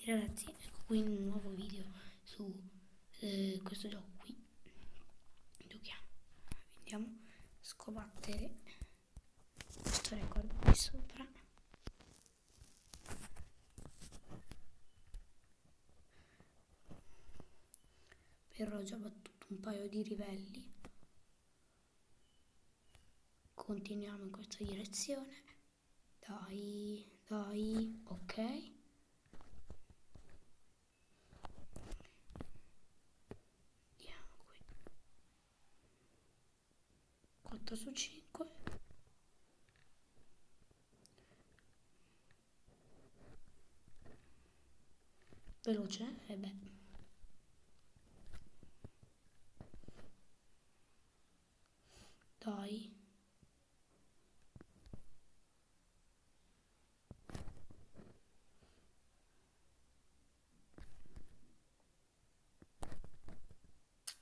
Ragazzi, ecco qui un nuovo video su questo gioco qui. Giochiamo. Andiamo a scobattere questo record qui sopra. Però ho già battuto un paio di livelli. Continuiamo in questa direzione. Dai, ok. Andiamo qui. 4 su 5. Veloce, beh. Dai.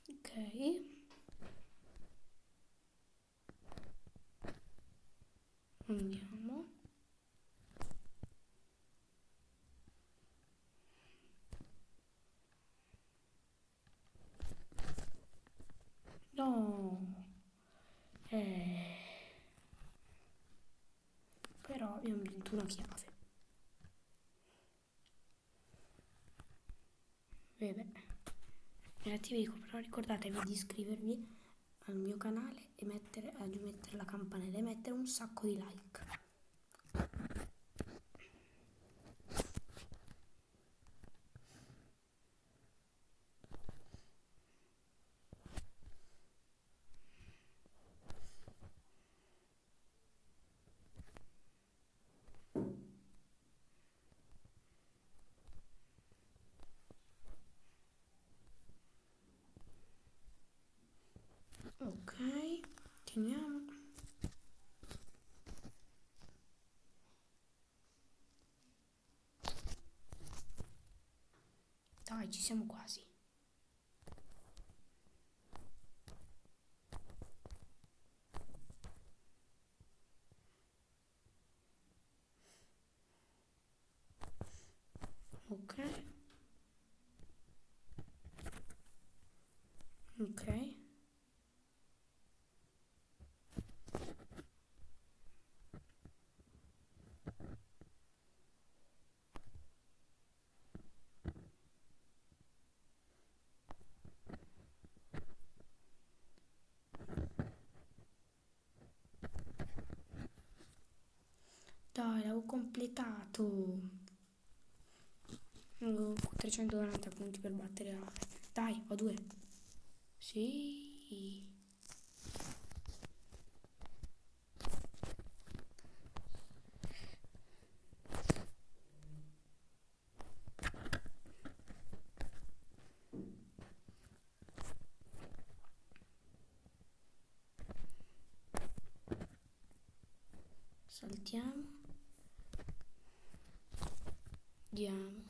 Ok. Andiamo. No. Però abbiamo vinto una chiave. Vabbè. Ragazzi, vi dico, però ricordatevi di iscrivervi al mio canale e mettere la campanella e mettere un sacco di like. Ok, continuiamo. Dai, ci siamo quasi. Ok. Ok. Dai, l'avevo completato. Avevo 390 punti per battere Ave. Dai, ho 2. Sì. Saltiamo. Andiamo.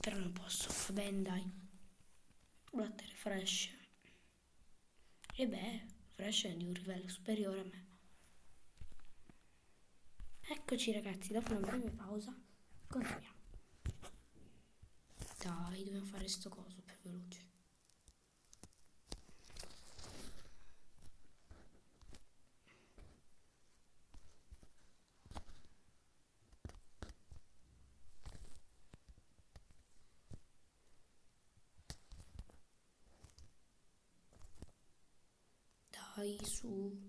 Però non posso. Va bene, dai. Battere Fresh. E beh, Fresh è di un livello superiore a me. Eccoci ragazzi, dopo una breve pausa, continuiamo. Dai, dobbiamo fare sto coso più veloce. Dai, su.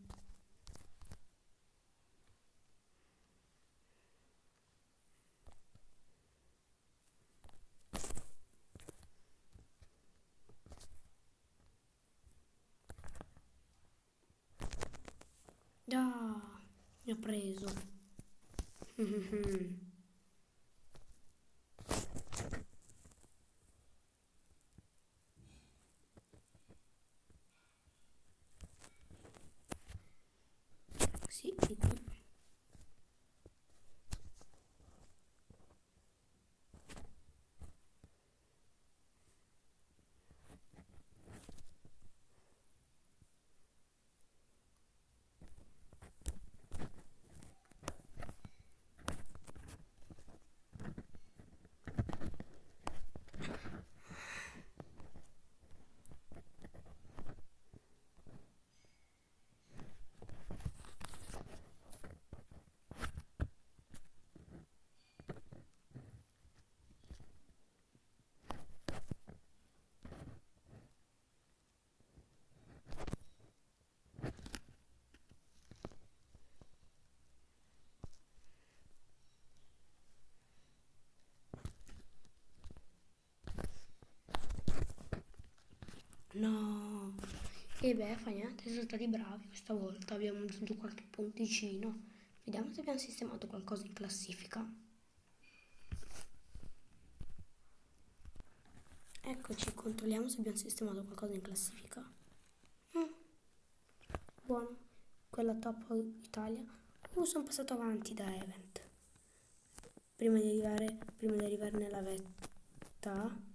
Dai, mi ha preso. Sì, di qui. No. E beh, fa niente, siamo stati bravi questa volta, abbiamo aggiunto qualche ponticino. Vediamo se abbiamo sistemato qualcosa in classifica. Eccoci, controlliamo se abbiamo sistemato qualcosa in classifica. Buono, quella top Italia. Sono passato avanti da Event. Prima di arrivare nella vetta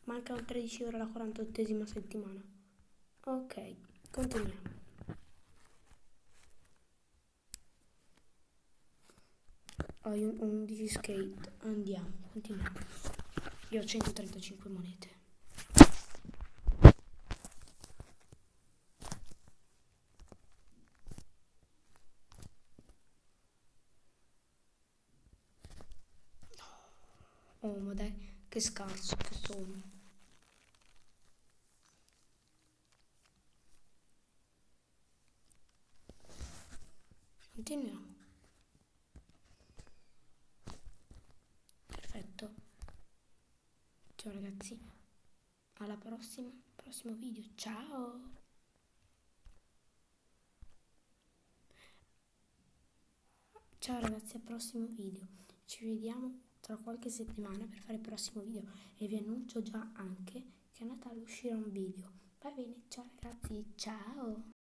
mancano 13 ore alla 48esima settimana. Ok, continuiamo. Ho 11 skate, andiamo, continuiamo. Io ho 135 monete. Oh, ma dai, che scarso che sono. Continuiamo. Perfetto. Ciao ragazzi, alla prossimo video. Ciao. Ciao ragazzi, al prossimo video. Ci vediamo tra qualche settimana per fare il prossimo video e vi annuncio già anche che a Natale uscirà un video. Va bene, ciao ragazzi, ciao.